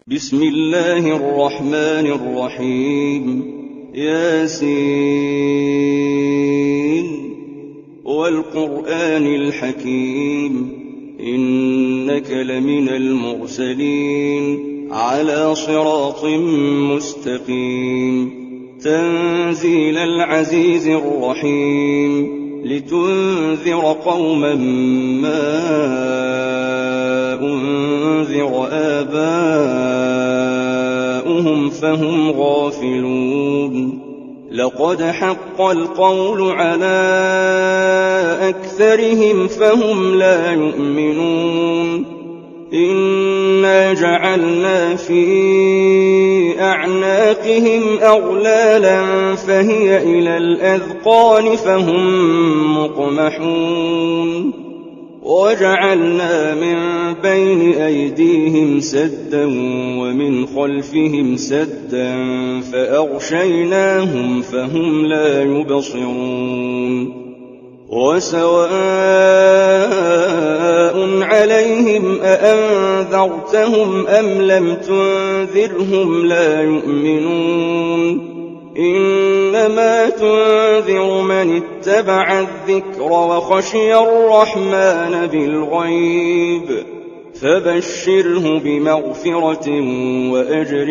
بسم الله الرحمن الرحيم ياسين والقرآن الحكيم إنك لمن المرسلين على صراط مستقيم تنزيل العزيز الرحيم لتنذر قوما ما أنذر آباؤهم فهم غافلون لقد حق القول على أكثرهم فهم لا يؤمنون إنا جعلنا في أعناقهم أغلالا فهي إلى الأذقان فهم مقمحون وجعلنا من بين أيديهم سدا ومن خلفهم سدا فأغشيناهم فهم لا يبصرون وسواء عليهم أأنذرتهم أم لم تنذرهم لا يؤمنون إنما تنذر من اتبع الذكر وخشي الرحمن بالغيب فبشره بمغفرة وأجر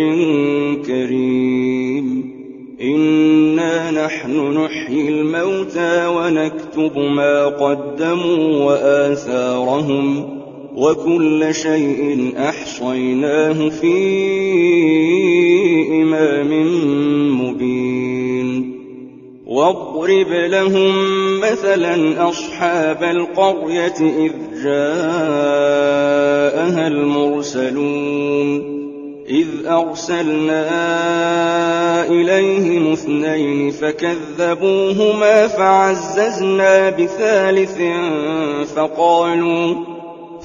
كريم إنا نحن نحيي الموتى ونكتب ما قدموا وآثارهم وكل شيء أحصيناه في إمام مبين واضرب لهم مثلا أصحاب القرية إذ جاءها المرسلون إذ أرسلنا إليهم 2 فكذبوهما فعززنا بثالث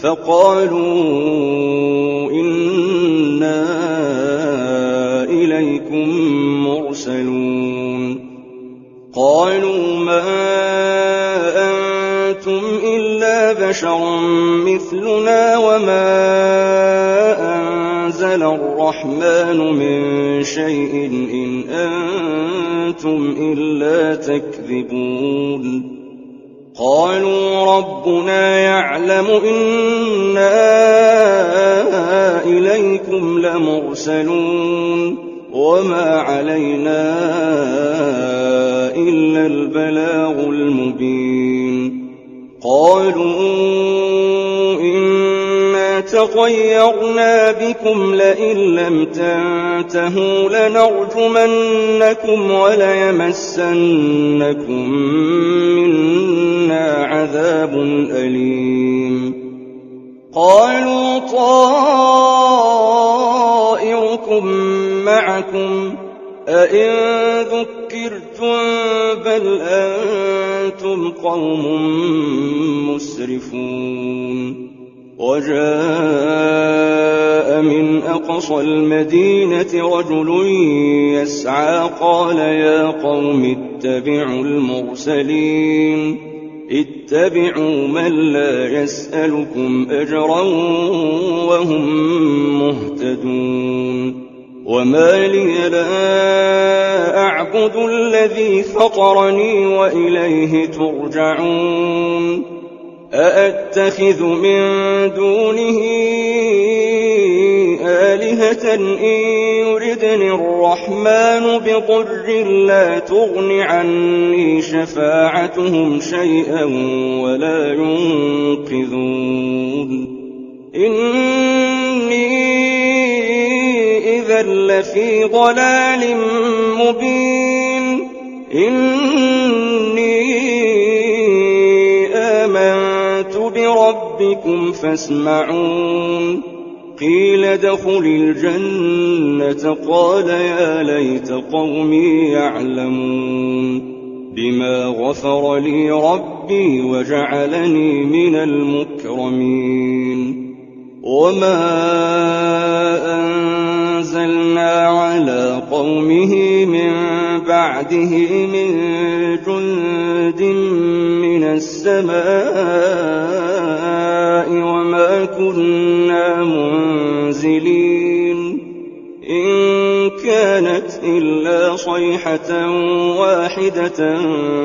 فقالوا إنا إليكم مرسلون قالوا ما أنتم إلا بشر مثلنا وما أنزل الرحمن من شيء إن أنتم إلا تكذبون قالوا ربنا يعلم إنا إليكم لمرسلون وما علينا إلا البلاغ المبين قالوا إنا تطيرنا بكم لئن لم تنتهوا لنرجمنكم وليمسنكم منا عذاب أليم قالوا طائركم معكم أئن ذكرتم بل أنتم قوم مسرفون وجاء من أقصى المدينة رجل يسعى قال يا قوم اتبعوا المرسلين اتبعوا من لا يسألكم أجرا وهم مهتدون وما لي لا أعبد الذي فطرني وإليه ترجعون أأتخذ من دونه آلهة إن يردني الرحمن بضر لا تغن عني شفاعتهم شيئا ولا ينقذون إني إذا لفي ضلال مبين إني آمنت بربكم فاسمعون قيل ادخل الجنة قال يا ليت قومي يعلمون بما غفر لي ربي وجعلني من المكرمين وما أنزلنا على قومه من بعده من جند من السماء وما كنا منزلين إن كانت إلا صيحة واحدة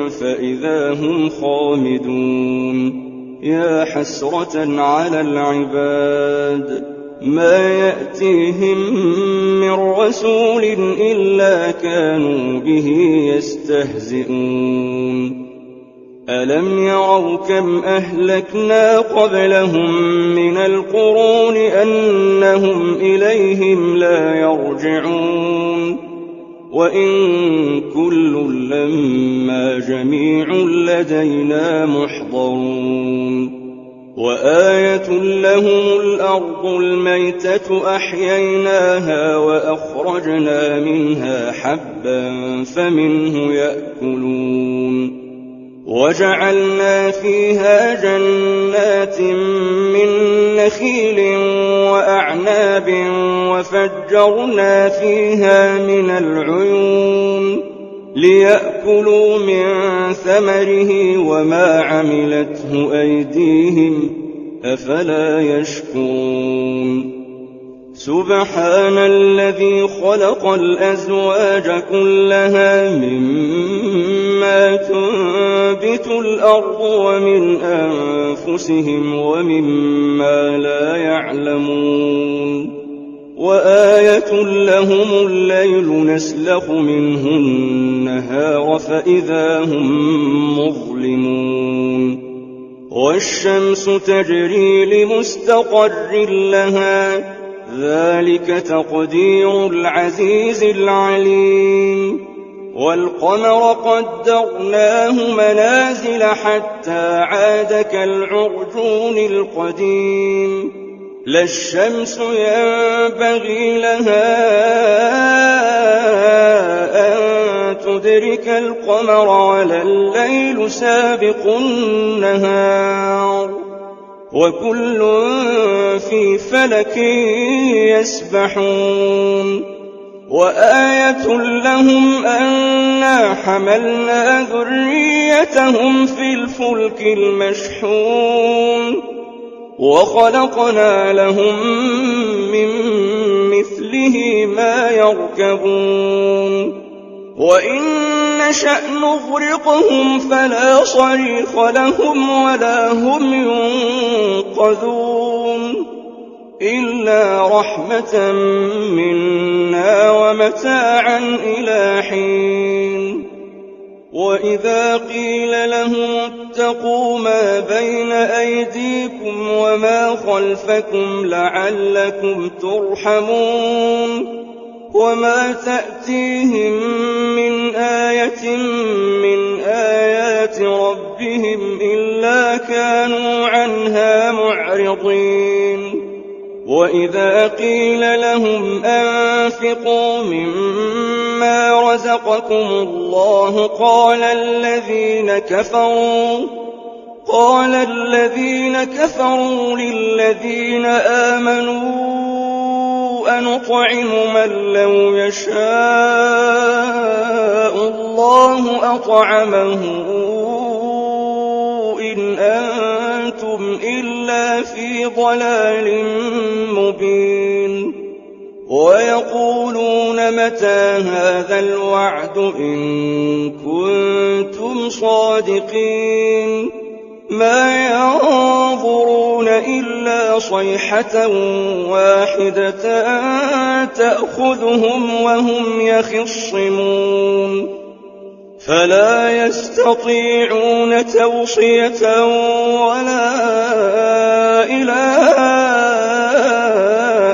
فإذا هم خامدون يا حسرة على العباد ما يأتيهم من رسول إلا كانوا به يستهزئون ألم يروا كم أهلكنا قبلهم من القرون أنهم إليهم لا يرجعون وإن كل لما جميع لدينا محضرون وآية لهم الأرض الميتة أحييناها وأخرجنا منها حبا فمنه يأكلون وجعلنا فيها جنات من نخيل وأعناب وفجرنا فيها من العيون ليأكلوا من ثمره وما عملته أيديهم أفلا يشكرون سبحان الذي خلق الأزواج كلها مما تنبت الأرض ومن أنفسهم ومما لا يعلمون وآية لهم الليل نسلخ منه النهار فإذا هم مظلمون والشمس تجري لمستقر لها ذلك تقدير العزيز العليم والقمر قدرناه منازل حتى عاد كالعرجون القديم لا الشمس ينبغي لها أن تدرك القمر ولا الليل سابق النهار وكل في فلك يسبحون وآية لهم أنا حملنا ذريتهم في الفلك المشحون وخلقنا لهم من مثله ما يركبون وإن نشأ نغرقهم فلا صريخ لهم ولا هم ينقذون إلا رحمة منا ومتاعا إلى حين وإذا قيل لهم اتقوا ما بين أيديكم وما خلفكم لعلكم ترحمون وما تأتيهم من آية من آيات ربهم إلا كانوا عنها معرضين وإذا قيل لهم أنفقوا مما رزقكم الله قال الذين كفروا للذين آمنوا أنطعم من لو يشاء الله أطعمه إن أنتم إلا في ضلال مبين ويقولون متى هذا الوعد إن كنتم صادقين ما ينظرون إلا صيحة واحدة تأخذهم وهم يخصمون فلا يستطيعون توصية ولا إلى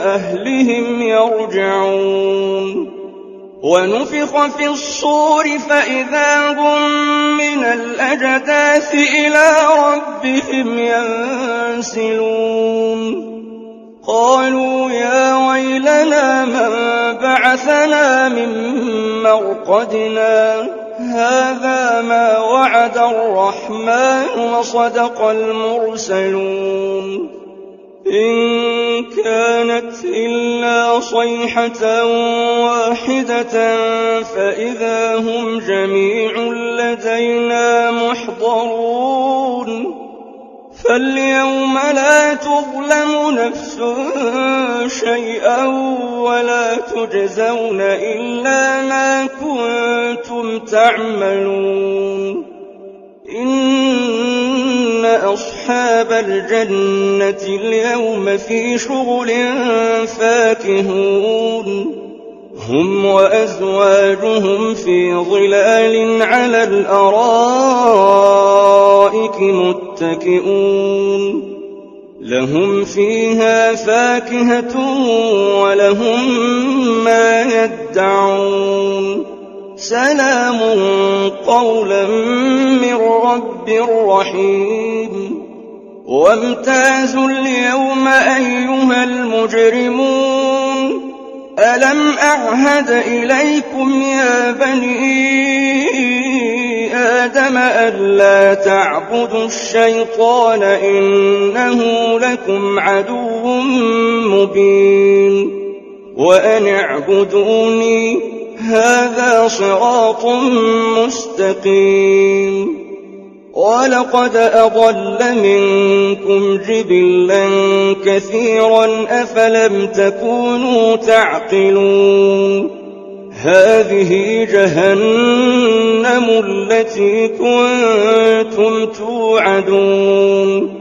أهلهم يرجعون ونفخ في الصور فإذا هم من الأجداث إلى ربهم ينسلون قالوا يا ويلنا من بعثنا من مرقدنا هذا ما وعد الرحمن وصدق المرسلون إن كانت إلا صيحة واحدة فإذا هم جميع لدينا محضرون فاليوم لا تظلم نفس شيئا ولا تجزون إلا ما كنتم تعملون إن أصحاب الجنة اليوم في شغل فاكهون هم وأزواجهم في ظلال على الأرائك متكئون لهم فيها فاكهة ولهم ما يدعون سلام قولا من رب رحيم وامتازوا اليوم أيها المجرمون ألم أعهد إليكم يا بني آدم ألا تعبدوا الشيطان إنه لكم عدو مبين وأن اعبدوني هذا صراط مستقيم ولقد أضل منكم جبلا كثيرا أفلم تكونوا تعقلون هذه جهنم التي كنتم توعدون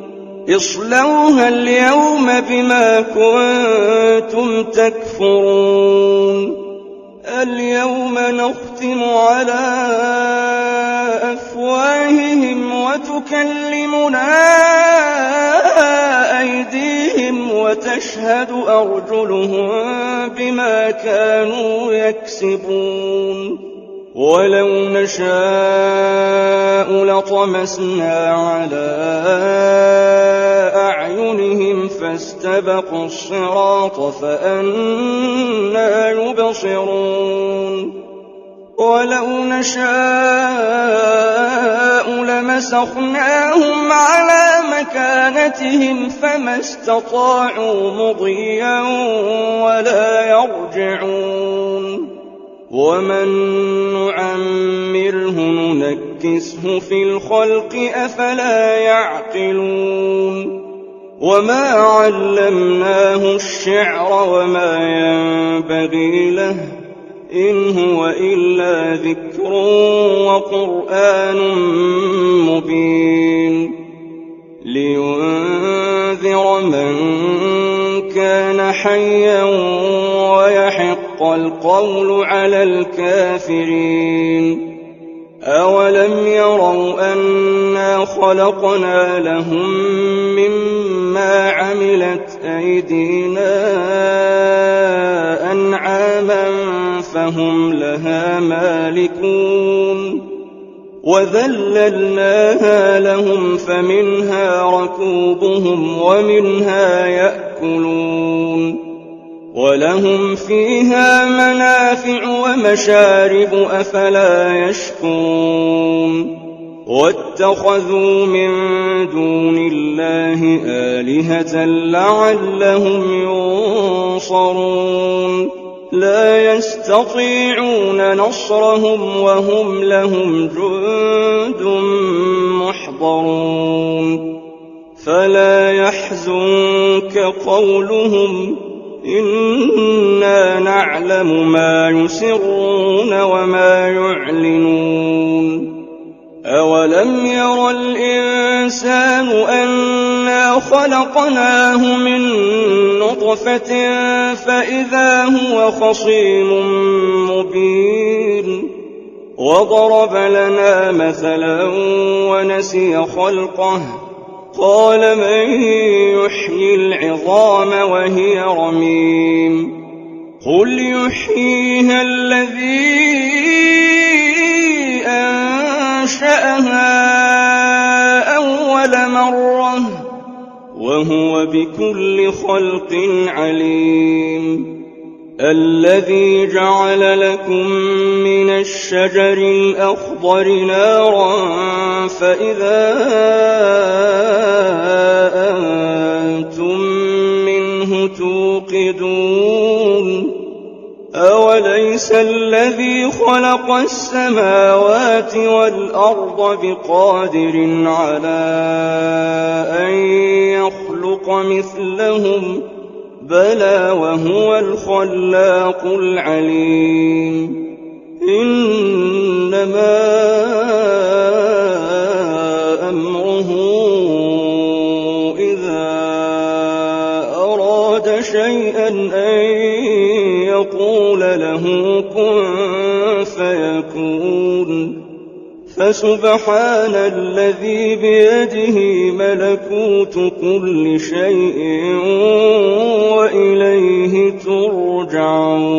اصلوها اليوم بما كنتم تكفرون اليوم نختم على أفواههم وتكلمنا أيديهم وتشهد أرجلهم بما كانوا يكسبون ولو نشاء لطمسنا على أعينهم فاستبقوا الصراط فأنى يبصرون ولو نشاء لمسخناهم على مكانتهم فما استطاعوا مضيا ولا يرجعون ومن نعمره ننكسه في الخلق أفلا يعقلون وما علمناه الشعر وما ينبغي له إن هو إلا ذكر وقرآن مبين لينذر من كان حيا ويحق القول على الكافرين أولم يروا أنا خلقنا لهم مما عملت أيدينا أنعاما فهم لها مالكون وذللناها لهم فمنها ركوبهم ومنها يأكلون ولهم فيها منافع ومشارب أفلا يشكرون واتخذوا من دون الله آلهة لعلهم ينصرون لا يستطيعون نصرهم وهم لهم جند محضرون فلا يحزنك قولهم إنا نعلم ما يسرون وما يعلنون أولم ير الإنسان أنا خلقناه من نطفة فإذا هو خصيم مبين وضرب لنا مثلا ونسي خلقه قال من يحيي العظام وهي رميم قل يحييها الذي أنشأها أول مرة وهو بكل خلق عليم الذي جعل لكم من الشجر الأخضر نارا فإذا أنتم منه توقدون أوليس الذي خلق السماوات والأرض بقادر على أن يخلق مثلهم بَلَىٰ وَهُوَ الْخَلَّاقُ الْعَلِيمُ إِنَّمَا أَمْرُهُ إِذَا أَرَادَ شَيْئًا أَن يَقُولَ لَهُ كُن فَيَكُونُ فَسُبْحَانَ الَّذِي بِيَدِهِ مَلَكُوتُ كُلِّ شَيْءٍ وَإِلَيْهِ تُرْجَعُونَ.